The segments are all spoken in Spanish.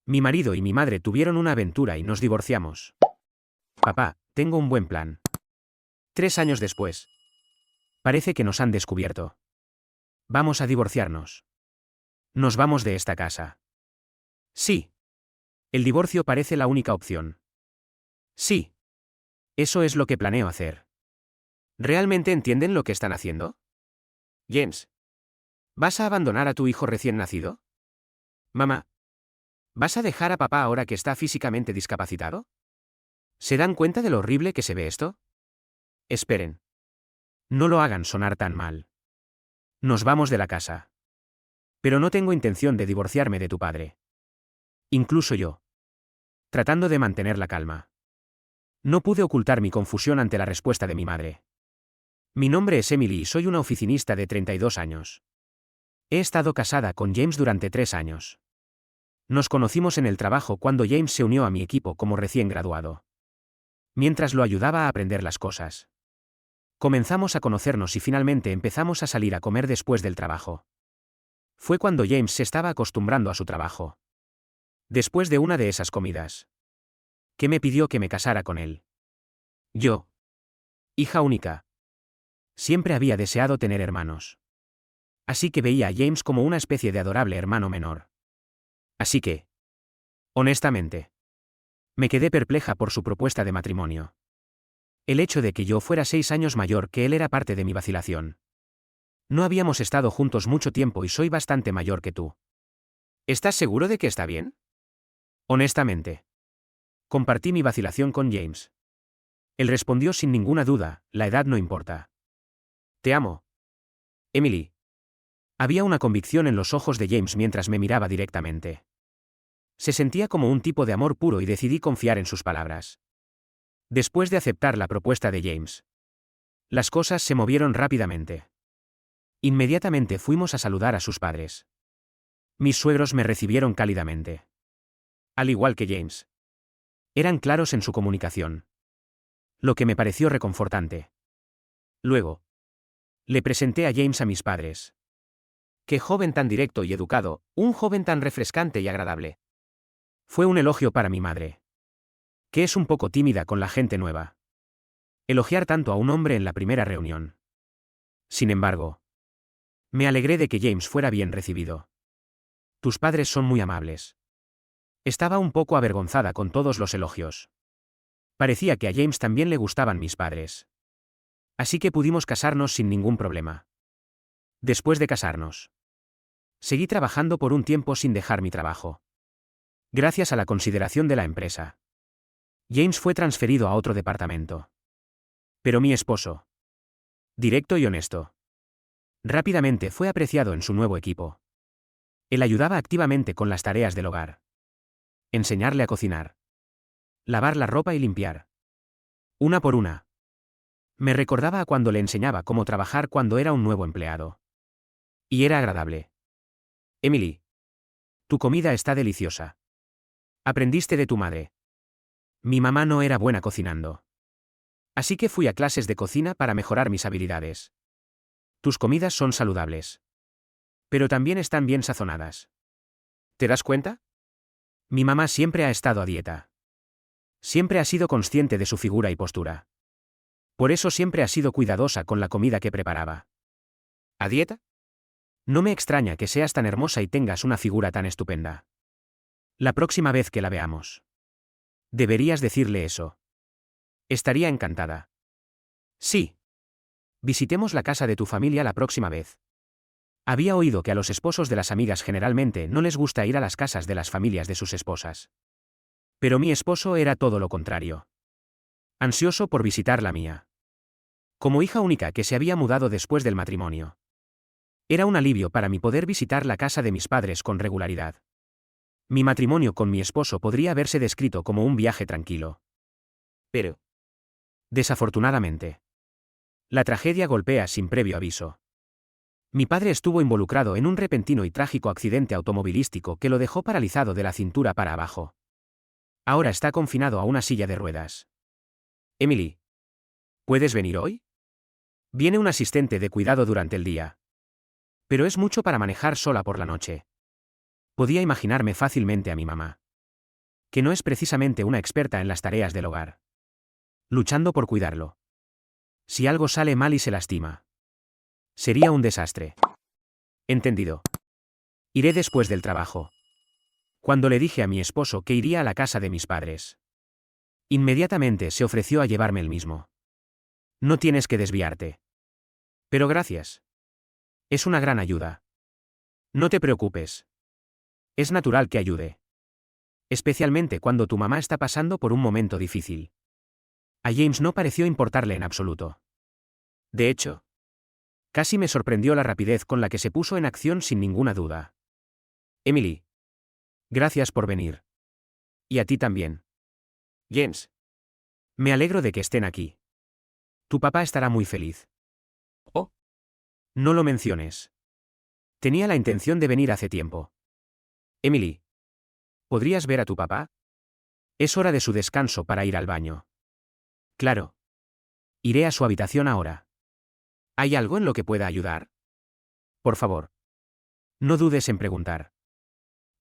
Mi marido y mi madre tuvieron una aventura y nos divorciamos. Papá, tengo un buen plan. 3 años después. Parece que nos han descubierto. Vamos a divorciarnos. Nos vamos de esta casa. Sí. El divorcio parece la única opción. Sí. Eso es lo que planeo hacer. ¿Realmente entienden lo que están haciendo? James. ¿Vas a abandonar a tu hijo recién nacido? Mamá. ¿Vas a dejar a papá ahora que está físicamente discapacitado? ¿Se dan cuenta de lo horrible que se ve esto? Esperen. No lo hagan sonar tan mal. Nos vamos de la casa. Pero no tengo intención de divorciarme de tu padre. Incluso yo. Tratando de mantener la calma. No pude ocultar mi confusión ante la respuesta de mi madre. Mi nombre es Emily y soy una oficinista de 32 años. He estado casada con James durante 3 años. Nos conocimos en el trabajo cuando James se unió a mi equipo como recién graduado. Mientras lo ayudaba a aprender las cosas. Comenzamos a conocernos y finalmente empezamos a salir a comer después del trabajo. Fue cuando James se estaba acostumbrando a su trabajo. Después de una de esas comidas. Que me pidió que me casara con él. Yo. Hija única. Siempre había deseado tener hermanos. Así que veía a James como una especie de adorable hermano menor. Así que. Honestamente. Me quedé perpleja por su propuesta de matrimonio. El hecho de que yo fuera 6 años mayor que él era parte de mi vacilación. No habíamos estado juntos mucho tiempo y soy bastante mayor que tú. ¿Estás seguro de que está bien? Honestamente. Compartí mi vacilación con James. Él respondió sin ninguna duda, la edad no importa. Te amo. Emily. Había una convicción en los ojos de James mientras me miraba directamente. Se sentía como un tipo de amor puro y decidí confiar en sus palabras. Después de aceptar la propuesta de James. Las cosas se movieron rápidamente. Inmediatamente fuimos a saludar a sus padres. Mis suegros me recibieron cálidamente. Al igual que James. Eran claros en su comunicación. Lo que me pareció reconfortante. Luego. Le presenté a James a mis padres. Qué joven tan directo y educado, un joven tan refrescante y agradable. Fue un elogio para mi madre. Que es un poco tímida con la gente nueva. Elogiar tanto a un hombre en la primera reunión. Sin embargo. Me alegré de que James fuera bien recibido. Tus padres son muy amables. Estaba un poco avergonzada con todos los elogios. Parecía que a James también le gustaban mis padres. Así que pudimos casarnos sin ningún problema. Después de casarnos. Seguí trabajando por un tiempo sin dejar mi trabajo. Gracias a la consideración de la empresa. James fue transferido a otro departamento. Pero mi esposo. Directo y honesto. Rápidamente fue apreciado en su nuevo equipo. Él ayudaba activamente con las tareas del hogar. Enseñarle a cocinar. Lavar la ropa y limpiar. Una por una. Me recordaba a cuando le enseñaba cómo trabajar cuando era un nuevo empleado. Y era agradable. Emily. Tu comida está deliciosa. Aprendiste de tu madre. Mi mamá no era buena cocinando. Así que fui a clases de cocina para mejorar mis habilidades. Tus comidas son saludables. Pero también están bien sazonadas. ¿Te das cuenta? Mi mamá siempre ha estado a dieta. Siempre ha sido consciente de su figura y postura. Por eso siempre ha sido cuidadosa con la comida que preparaba. ¿A dieta? No me extraña que seas tan hermosa y tengas una figura tan estupenda. La próxima vez que la veamos. Deberías decirle eso. Estaría encantada. Sí. Visitemos la casa de tu familia la próxima vez. Había oído que a los esposos de las amigas generalmente no les gusta ir a las casas de las familias de sus esposas. Pero mi esposo era todo lo contrario. Ansioso por visitar la mía. Como hija única que se había mudado después del matrimonio. Era un alivio para mí poder visitar la casa de mis padres con regularidad. Mi matrimonio con mi esposo podría haberse descrito como un viaje tranquilo. Pero. Desafortunadamente. La tragedia golpea sin previo aviso. Mi padre estuvo involucrado en un repentino y trágico accidente automovilístico que lo dejó paralizado de la cintura para abajo. Ahora está confinado a una silla de ruedas. Emily. ¿Puedes venir hoy? Viene un asistente de cuidado durante el día. Pero es mucho para manejar sola por la noche. Podía imaginarme fácilmente a mi mamá. que no es precisamente una experta en las tareas del hogar. Luchando por cuidarlo. Si algo sale mal y se lastima. Sería un desastre. Entendido. Iré después del trabajo. Cuando le dije a mi esposo que iría a la casa de mis padres, inmediatamente se ofreció a llevarme él mismo. No tienes que desviarte. Pero gracias. Es una gran ayuda. No te preocupes. Es natural que ayude. Especialmente cuando tu mamá está pasando por un momento difícil. A James no pareció importarle en absoluto. De hecho, casi me sorprendió la rapidez con la que se puso en acción sin ninguna duda. Emily. Gracias por venir. Y a ti también. James. Me alegro de que estén aquí. Tu papá estará muy feliz. Oh. No lo menciones. Tenía la intención de venir hace tiempo. Emily. ¿Podrías ver a tu papá? Es hora de su descanso para ir al baño. Claro. Iré a su habitación ahora. ¿Hay algo en lo que pueda ayudar? Por favor. No dudes en preguntar.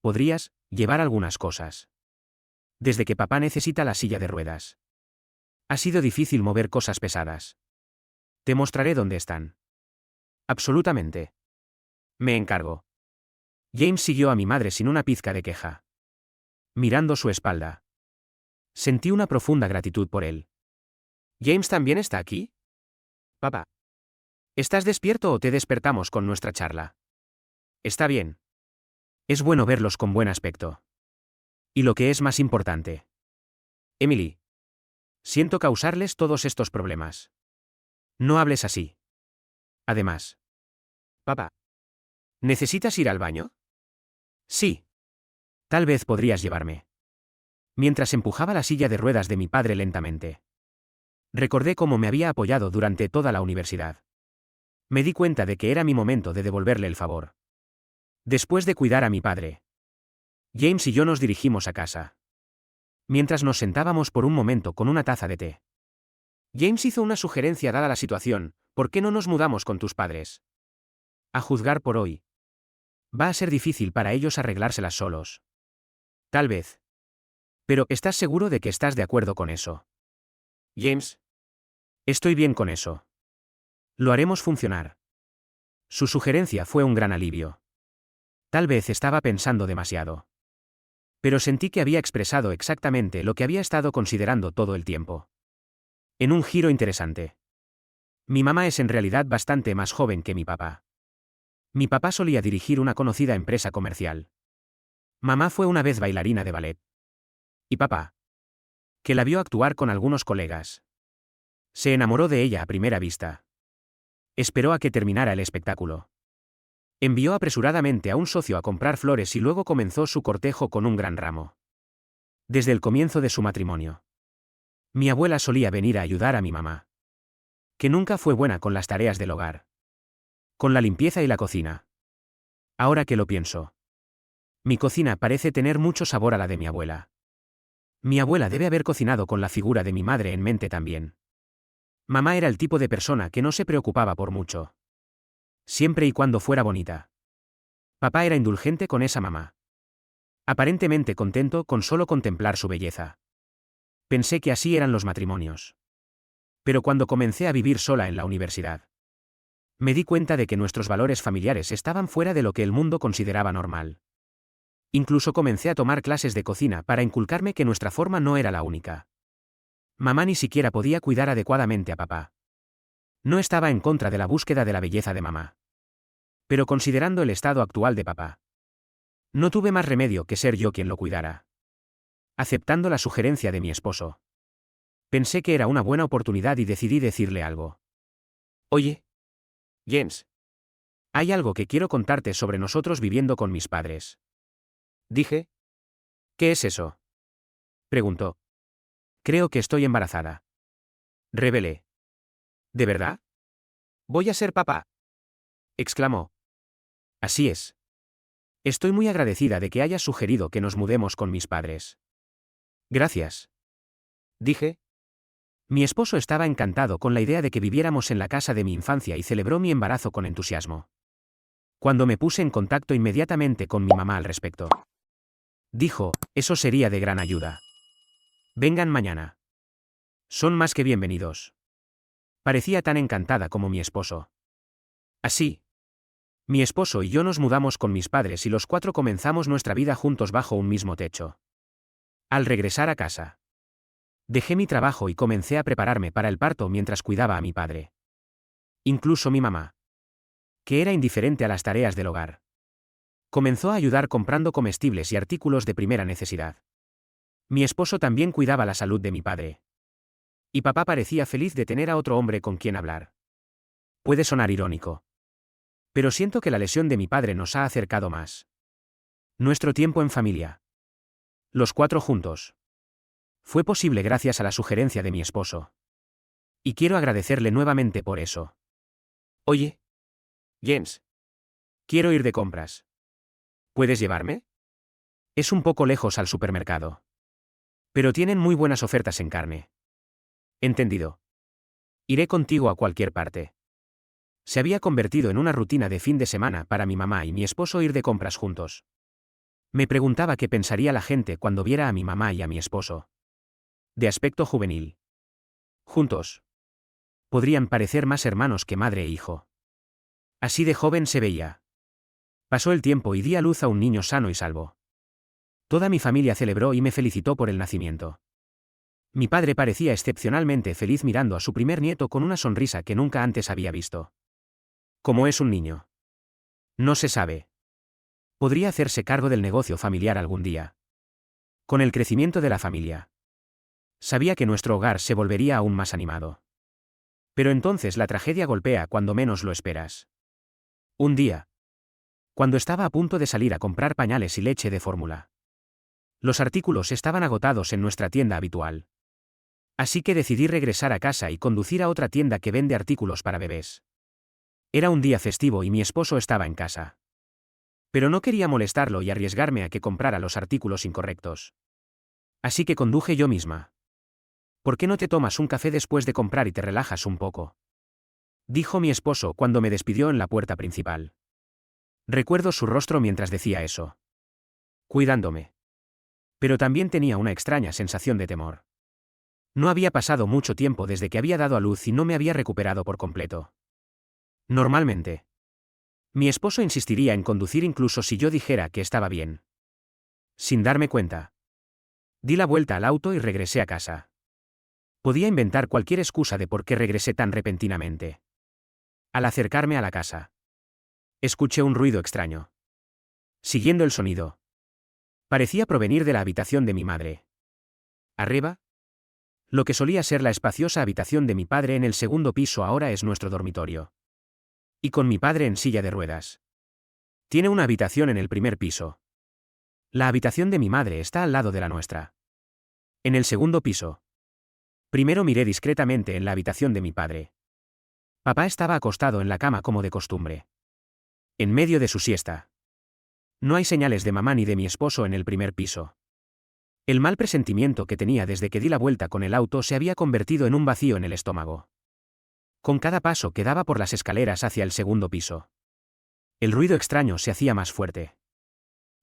¿Podrías llevar algunas cosas? Desde que papá necesita la silla de ruedas. Ha sido difícil mover cosas pesadas. Te mostraré dónde están. Absolutamente. Me encargo. James siguió a mi madre sin una pizca de queja. Mirando su espalda. Sentí una profunda gratitud por él. ¿James también está aquí? Papá. ¿Estás despierto o te despertamos con nuestra charla? Está bien. Es bueno verlos con buen aspecto. Y lo que es más importante. Emily. Siento causarles todos estos problemas. No hables así. Además. Papá. ¿Necesitas ir al baño? Sí. Tal vez podrías llevarme. Mientras empujaba la silla de ruedas de mi padre lentamente. Recordé cómo me había apoyado durante toda la universidad. Me di cuenta de que era mi momento de devolverle el favor. Después de cuidar a mi padre, James y yo nos dirigimos a casa. Mientras nos sentábamos por un momento con una taza de té. James hizo una sugerencia dada la situación: ¿por qué no nos mudamos con tus padres? A juzgar por hoy. Va a ser difícil para ellos arreglárselas solos. Tal vez. Pero ¿estás seguro de que estás de acuerdo con eso? James. Estoy bien con eso. Lo haremos funcionar. Su sugerencia fue un gran alivio. Tal vez estaba pensando demasiado. Pero sentí que había expresado exactamente lo que había estado considerando todo el tiempo. En un giro interesante. Mi mamá es en realidad bastante más joven que mi papá. Mi papá solía dirigir una conocida empresa comercial. Mamá fue una vez bailarina de ballet. Y papá, que la vio actuar con algunos colegas. Se enamoró de ella a primera vista. Esperó a que terminara el espectáculo. Envió apresuradamente a un socio a comprar flores y luego comenzó su cortejo con un gran ramo. Desde el comienzo de su matrimonio. Mi abuela solía venir a ayudar a mi mamá. Que nunca fue buena con las tareas del hogar. Con la limpieza y la cocina. Ahora que lo pienso. Mi cocina parece tener mucho sabor a la de mi abuela. Mi abuela debe haber cocinado con la figura de mi madre en mente también. Mamá era el tipo de persona que no se preocupaba por mucho. Siempre y cuando fuera bonita. Papá era indulgente con esa mamá. Aparentemente contento con solo contemplar su belleza. Pensé que así eran los matrimonios. Pero cuando comencé a vivir sola en la universidad, me di cuenta de que nuestros valores familiares estaban fuera de lo que el mundo consideraba normal. Incluso comencé a tomar clases de cocina para inculcarme que nuestra forma no era la única. Mamá ni siquiera podía cuidar adecuadamente a papá. No estaba en contra de la búsqueda de la belleza de mamá. Pero considerando el estado actual de papá, no tuve más remedio que ser yo quien lo cuidara. Aceptando la sugerencia de mi esposo, pensé que era una buena oportunidad y decidí decirle algo. Oye, James. Hay algo que quiero contarte sobre nosotros viviendo con mis padres. Dije. ¿Qué es eso? Preguntó. Creo que estoy embarazada. Revelé. ¿De verdad? Voy a ser papá. Exclamó. Así es. Estoy muy agradecida de que hayas sugerido que nos mudemos con mis padres. Gracias. Dije. Mi esposo estaba encantado con la idea de que viviéramos en la casa de mi infancia y celebró mi embarazo con entusiasmo. Cuando me puse en contacto inmediatamente con mi mamá al respecto. Dijo, eso sería de gran ayuda. Vengan mañana. Son más que bienvenidos. Parecía tan encantada como mi esposo. Así, mi esposo y yo nos mudamos con mis padres y los 4 comenzamos nuestra vida juntos bajo un mismo techo. Al regresar a casa, dejé mi trabajo y comencé a prepararme para el parto mientras cuidaba a mi padre. Incluso mi mamá, que era indiferente a las tareas del hogar, comenzó a ayudar comprando comestibles y artículos de primera necesidad. Mi esposo también cuidaba la salud de mi padre. Y papá parecía feliz de tener a otro hombre con quien hablar. Puede sonar irónico, pero siento que la lesión de mi padre nos ha acercado más. Nuestro tiempo en familia, los 4 juntos, fue posible gracias a la sugerencia de mi esposo. Y quiero agradecerle nuevamente por eso. Oye, James, quiero ir de compras. ¿Puedes llevarme? Es un poco lejos al supermercado. Pero tienen muy buenas ofertas en carne. Entendido. Iré contigo a cualquier parte. Se había convertido en una rutina de fin de semana para mi mamá y mi esposo ir de compras juntos. Me preguntaba qué pensaría la gente cuando viera a mi mamá y a mi esposo. De aspecto juvenil. Juntos. Podrían parecer más hermanos que madre e hijo. Así de joven se veía. Pasó el tiempo y di a luz a un niño sano y salvo. Toda mi familia celebró y me felicitó por el nacimiento. Mi padre parecía excepcionalmente feliz mirando a su primer nieto con una sonrisa que nunca antes había visto. ¿Cómo es un niño? No se sabe. Podría hacerse cargo del negocio familiar algún día. Con el crecimiento de la familia, sabía que nuestro hogar se volvería aún más animado. Pero entonces la tragedia golpea cuando menos lo esperas. Un día, cuando estaba a punto de salir a comprar pañales y leche de fórmula, los artículos estaban agotados en nuestra tienda habitual. Así que decidí regresar a casa y conducir a otra tienda que vende artículos para bebés. Era un día festivo y mi esposo estaba en casa. Pero no quería molestarlo y arriesgarme a que comprara los artículos incorrectos. Así que conduje yo misma. ¿Por qué no te tomas un café después de comprar y te relajas un poco?, dijo mi esposo cuando me despidió en la puerta principal. Recuerdo su rostro mientras decía eso. Cuidándome. Pero también tenía una extraña sensación de temor. No había pasado mucho tiempo desde que había dado a luz y no me había recuperado por completo. Normalmente, mi esposo insistiría en conducir incluso si yo dijera que estaba bien. Sin darme cuenta, di la vuelta al auto y regresé a casa. Podía inventar cualquier excusa de por qué regresé tan repentinamente. Al acercarme a la casa, escuché un ruido extraño. Siguiendo el sonido, parecía provenir de la habitación de mi madre. Arriba, lo que solía ser la espaciosa habitación de mi padre en el segundo piso ahora es nuestro dormitorio. Y con mi padre en silla de ruedas. Tiene una habitación en el primer piso. La habitación de mi madre está al lado de la nuestra. En el segundo piso. Primero miré discretamente en la habitación de mi padre. Papá estaba acostado en la cama como de costumbre. En medio de su siesta. No hay señales de mamá ni de mi esposo en el primer piso. El mal presentimiento que tenía desde que di la vuelta con el auto se había convertido en un vacío en el estómago. Con cada paso que daba por las escaleras hacia el segundo piso, el ruido extraño se hacía más fuerte.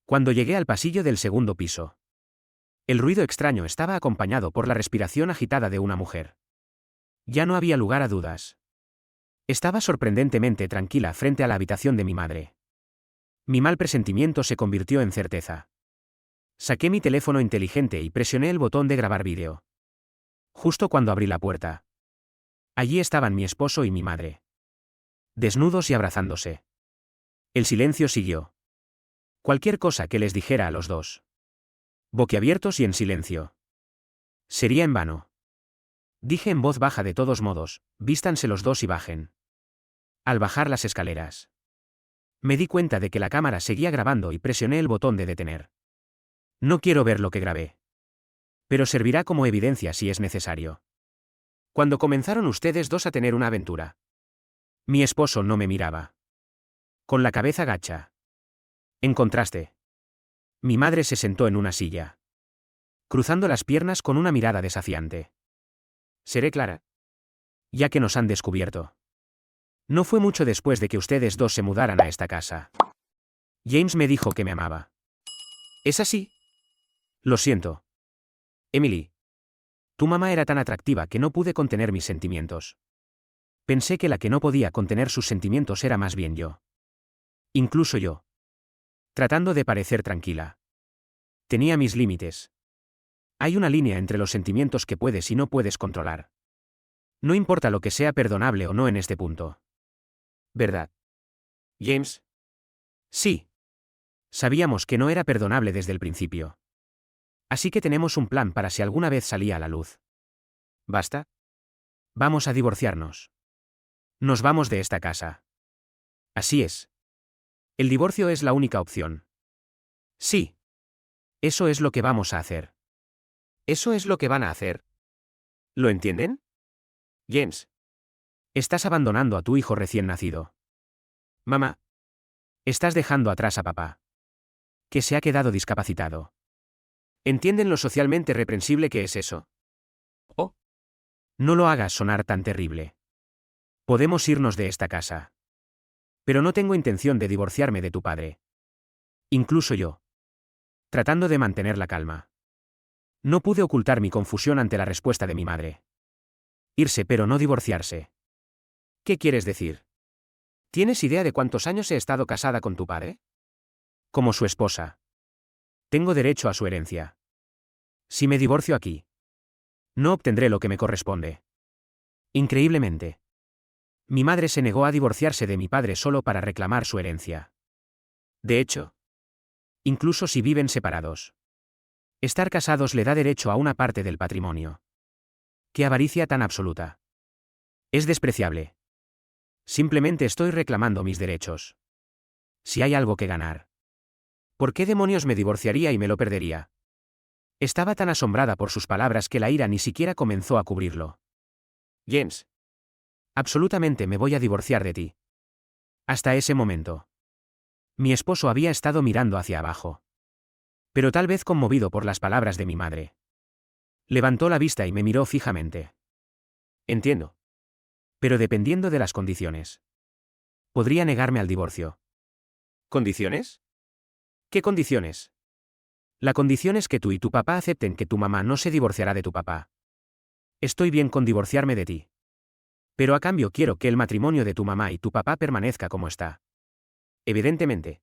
Cuando llegué al pasillo del segundo piso, el ruido extraño estaba acompañado por la respiración agitada de una mujer. Ya no había lugar a dudas. Estaba sorprendentemente tranquila frente a la habitación de mi madre. Mi mal presentimiento se convirtió en certeza. Saqué mi teléfono inteligente y presioné el botón de grabar vídeo. Justo cuando abrí la puerta, allí estaban mi esposo y mi madre, desnudos y abrazándose. El silencio siguió. Cualquier cosa que les dijera a los dos, boquiabiertos y en silencio, sería en vano. Dije en voz baja: de todos modos, vístanse los dos y bajen. Al bajar las escaleras, me di cuenta de que la cámara seguía grabando y presioné el botón de detener. No quiero ver lo que grabé, pero servirá como evidencia si es necesario. Cuando comenzaron ustedes dos a tener una aventura, mi esposo no me miraba. Con la cabeza gacha. En contraste, mi madre se sentó en una silla, cruzando las piernas con una mirada desafiante. Seré clara, ya que nos han descubierto. No fue mucho después de que ustedes dos se mudaran a esta casa. James me dijo que me amaba. ¿Es así? Lo siento. Emily. Tu mamá era tan atractiva que no pude contener mis sentimientos. Pensé que la que no podía contener sus sentimientos era más bien yo. Incluso yo. Tratando de parecer tranquila. Tenía mis límites. Hay una línea entre los sentimientos que puedes y no puedes controlar. No importa lo que sea perdonable o no en este punto. ¿Verdad? James. Sí. Sabíamos que no era perdonable desde el principio. Así que tenemos un plan para si alguna vez salía a la luz. ¿Basta? Vamos a divorciarnos. Nos vamos de esta casa. Así es. El divorcio es la única opción. Sí. Eso es lo que vamos a hacer. ¿Eso es lo que van a hacer? ¿Lo entienden? James. Estás abandonando a tu hijo recién nacido. Mamá. Estás dejando atrás a papá. Que se ha quedado discapacitado. ¿Entienden lo socialmente reprensible que es eso? Oh. No lo hagas sonar tan terrible. Podemos irnos de esta casa. Pero no tengo intención de divorciarme de tu padre. Incluso yo. Tratando de mantener la calma. No pude ocultar mi confusión ante la respuesta de mi madre. Irse pero no divorciarse. ¿Qué quieres decir? ¿Tienes idea de cuántos años he estado casada con tu padre? Como su esposa. Tengo derecho a su herencia. Si me divorcio aquí, no obtendré lo que me corresponde. Increíblemente. Mi madre se negó a divorciarse de mi padre solo para reclamar su herencia. De hecho, incluso si viven separados, estar casados le da derecho a una parte del patrimonio. ¡Qué avaricia tan absoluta! Es despreciable. Simplemente estoy reclamando mis derechos. Si hay algo que ganar, ¿por qué demonios me divorciaría y me lo perdería? Estaba tan asombrada por sus palabras que la ira ni siquiera comenzó a cubrirlo. James. Absolutamente me voy a divorciar de ti. Hasta ese momento. Mi esposo había estado mirando hacia abajo. Pero tal vez conmovido por las palabras de mi madre. Levantó la vista y me miró fijamente. Entiendo. Pero dependiendo de las condiciones. Podría negarme al divorcio. ¿Condiciones? ¿Qué condiciones? La condición es que tú y tu papá acepten que tu mamá no se divorciará de tu papá. Estoy bien con divorciarme de ti. Pero a cambio quiero que el matrimonio de tu mamá y tu papá permanezca como está. Evidentemente.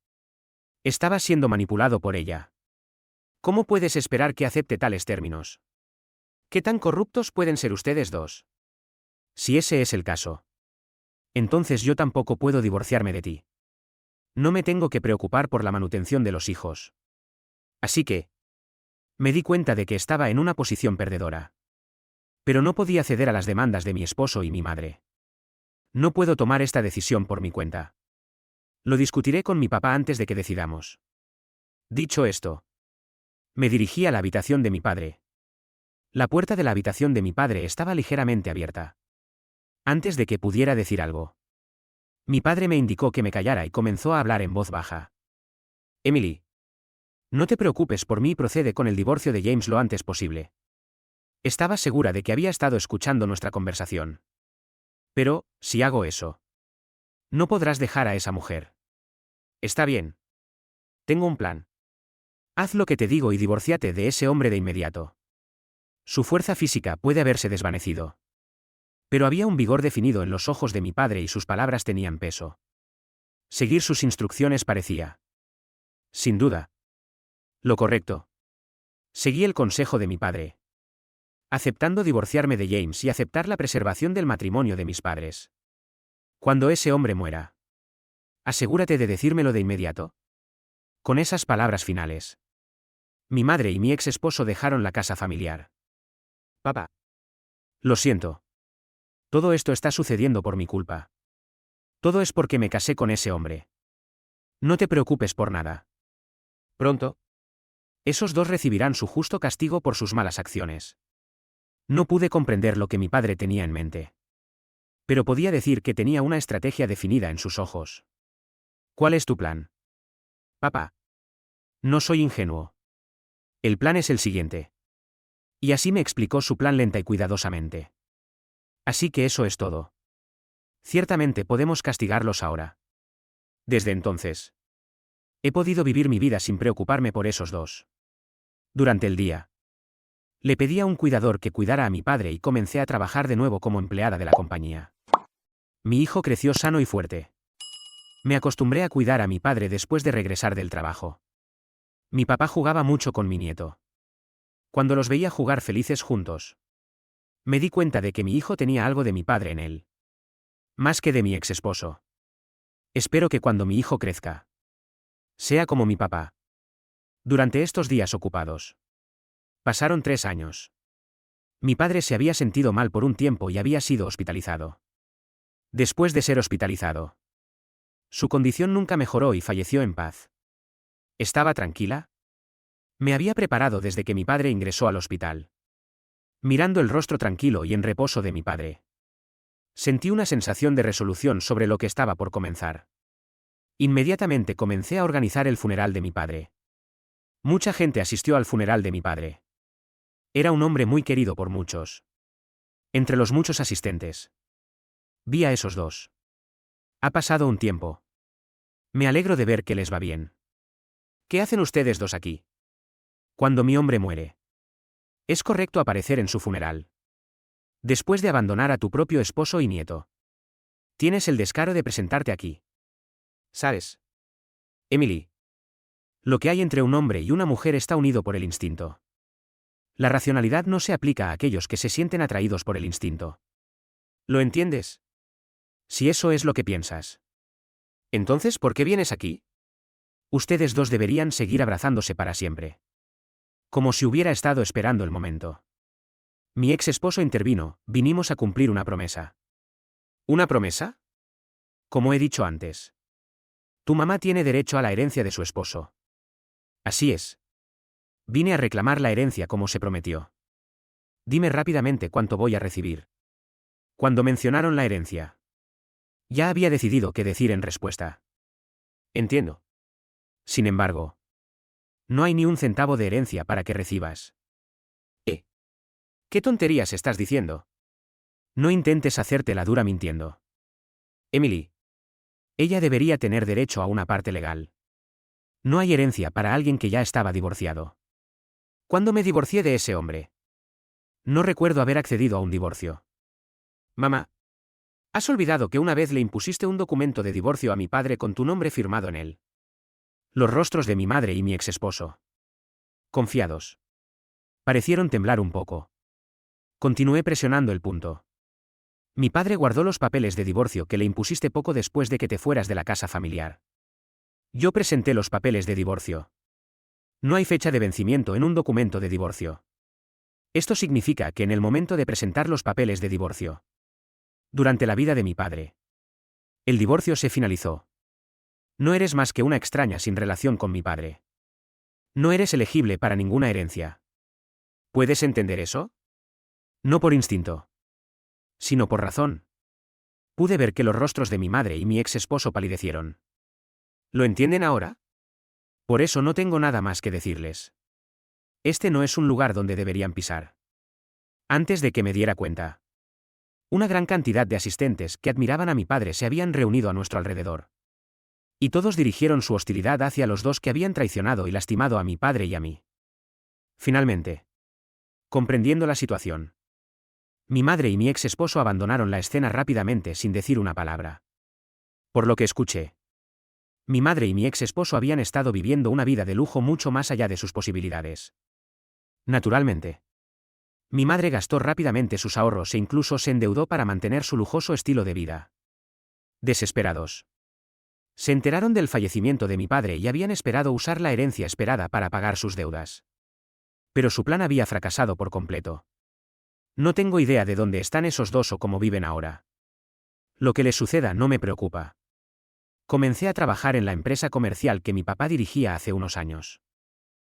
Estaba siendo manipulado por ella. ¿Cómo puedes esperar que acepte tales términos? ¿Qué tan corruptos pueden ser ustedes dos? Si ese es el caso, entonces yo tampoco puedo divorciarme de ti. No me tengo que preocupar por la manutención de los hijos. Así que, me di cuenta de que estaba en una posición perdedora. Pero no podía ceder a las demandas de mi esposo y mi madre. No puedo tomar esta decisión por mi cuenta. Lo discutiré con mi papá antes de que decidamos. Dicho esto, me dirigí a la habitación de mi padre. La puerta de la habitación de mi padre estaba ligeramente abierta. Antes de que pudiera decir algo, mi padre me indicó que me callara y comenzó a hablar en voz baja. Emily. No te preocupes por mí y procede con el divorcio de James lo antes posible. Estaba segura de que había estado escuchando nuestra conversación. Pero, si hago eso, no podrás dejar a esa mujer. Está bien. Tengo un plan. Haz lo que te digo y divórciate de ese hombre de inmediato. Su fuerza física puede haberse desvanecido. Pero había un vigor definido en los ojos de mi padre y sus palabras tenían peso. Seguir sus instrucciones parecía, sin duda, lo correcto. Seguí el consejo de mi padre, aceptando divorciarme de James y aceptar la preservación del matrimonio de mis padres. Cuando ese hombre muera, asegúrate de decírmelo de inmediato. Con esas palabras finales, mi madre y mi ex esposo dejaron la casa familiar. Papá. Lo siento. Todo esto está sucediendo por mi culpa. Todo es porque me casé con ese hombre. No te preocupes por nada. Pronto, esos dos recibirán su justo castigo por sus malas acciones. No pude comprender lo que mi padre tenía en mente. Pero podía decir que tenía una estrategia definida en sus ojos. ¿Cuál es tu plan? Papá. No soy ingenuo. El plan es el siguiente. Y así me explicó su plan lenta y cuidadosamente. Así que eso es todo. Ciertamente podemos castigarlos ahora. Desde entonces, he podido vivir mi vida sin preocuparme por esos dos. Durante el día, le pedí a un cuidador que cuidara a mi padre y comencé a trabajar de nuevo como empleada de la compañía. Mi hijo creció sano y fuerte. Me acostumbré a cuidar a mi padre después de regresar del trabajo. Mi papá jugaba mucho con mi nieto. Cuando los veía jugar felices juntos, me di cuenta de que mi hijo tenía algo de mi padre en él. Más que de mi ex esposo. Espero que cuando mi hijo crezca, sea como mi papá. Durante estos días ocupados, pasaron 3 años. Mi padre se había sentido mal por un tiempo y había sido hospitalizado. Después de ser hospitalizado, su condición nunca mejoró y falleció en paz. ¿Estaba tranquila? Me había preparado desde que mi padre ingresó al hospital. Mirando el rostro tranquilo y en reposo de mi padre, sentí una sensación de resolución sobre lo que estaba por comenzar. Inmediatamente comencé a organizar el funeral de mi padre. Mucha gente asistió al funeral de mi padre. Era un hombre muy querido por muchos. Entre los muchos asistentes, vi a esos dos. Ha pasado un tiempo. Me alegro de ver que les va bien. ¿Qué hacen ustedes dos aquí? Cuando mi hombre muere, ¿es correcto aparecer en su funeral? Después de abandonar a tu propio esposo y nieto, tienes el descaro de presentarte aquí. ¿Sabes, Emily? Lo que hay entre un hombre y una mujer está unido por el instinto. La racionalidad no se aplica a aquellos que se sienten atraídos por el instinto. ¿Lo entiendes? Si eso es lo que piensas, entonces, ¿por qué vienes aquí? Ustedes dos deberían seguir abrazándose para siempre. Como si hubiera estado esperando el momento. Mi ex esposo intervino, vinimos a cumplir una promesa. ¿Una promesa? Como he dicho antes. Tu mamá tiene derecho a la herencia de su esposo. Así es. Vine a reclamar la herencia como se prometió. Dime rápidamente cuánto voy a recibir. Cuando mencionaron la herencia, ya había decidido qué decir en respuesta. Entiendo. Sin embargo, no hay ni un centavo de herencia para que recibas. ¿Qué tonterías estás diciendo? No intentes hacerte la dura mintiendo. Emily. Ella debería tener derecho a una parte legal. No hay herencia para alguien que ya estaba divorciado. ¿Cuándo me divorcié de ese hombre? No recuerdo haber accedido a un divorcio. Mamá. ¿Has olvidado que una vez le impusiste un documento de divorcio a mi padre con tu nombre firmado en él? Los rostros de mi madre y mi ex esposo, confiados, parecieron temblar un poco. Continué presionando el punto. Mi padre guardó los papeles de divorcio que le impusiste poco después de que te fueras de la casa familiar. Yo presenté los papeles de divorcio. No hay fecha de vencimiento en un documento de divorcio. Esto significa que en el momento de presentar los papeles de divorcio, durante la vida de mi padre, el divorcio se finalizó. No eres más que una extraña sin relación con mi padre. No eres elegible para ninguna herencia. ¿Puedes entender eso? No por instinto, sino por razón. Pude ver que los rostros de mi madre y mi ex esposo palidecieron. ¿Lo entienden ahora? Por eso no tengo nada más que decirles. Este no es un lugar donde deberían pisar. Antes de que me diera cuenta, una gran cantidad de asistentes que admiraban a mi padre se habían reunido a nuestro alrededor. Y todos dirigieron su hostilidad hacia los dos que habían traicionado y lastimado a mi padre y a mí. Finalmente, comprendiendo la situación, mi madre y mi ex esposo abandonaron la escena rápidamente sin decir una palabra. Por lo que escuché, mi madre y mi ex esposo habían estado viviendo una vida de lujo mucho más allá de sus posibilidades. Naturalmente, mi madre gastó rápidamente sus ahorros e incluso se endeudó para mantener su lujoso estilo de vida. Desesperados, se enteraron del fallecimiento de mi padre y habían esperado usar la herencia esperada para pagar sus deudas. Pero su plan había fracasado por completo. No tengo idea de dónde están esos dos o cómo viven ahora. Lo que les suceda no me preocupa. Comencé a trabajar en la empresa comercial que mi papá dirigía hace unos años.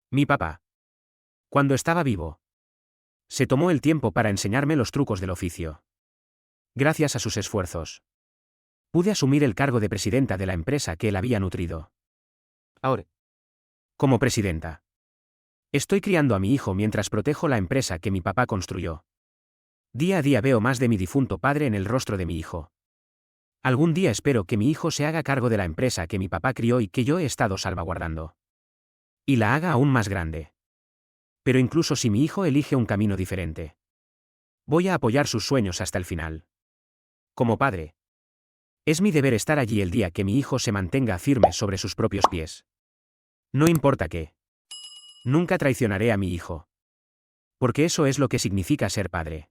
Mi papá, cuando estaba vivo, se tomó el tiempo para enseñarme los trucos del oficio. Gracias a sus esfuerzos, pude asumir el cargo de presidenta de la empresa que él había nutrido. Ahora, como presidenta, estoy criando a mi hijo mientras protejo la empresa que mi papá construyó. Día a día veo más de mi difunto padre en el rostro de mi hijo. Algún día espero que mi hijo se haga cargo de la empresa que mi papá crió y que yo he estado salvaguardando. Y la haga aún más grande. Pero incluso si mi hijo elige un camino diferente, voy a apoyar sus sueños hasta el final. Como padre, es mi deber estar allí el día que mi hijo se mantenga firme sobre sus propios pies. No importa qué. Nunca traicionaré a mi hijo. Porque eso es lo que significa ser padre.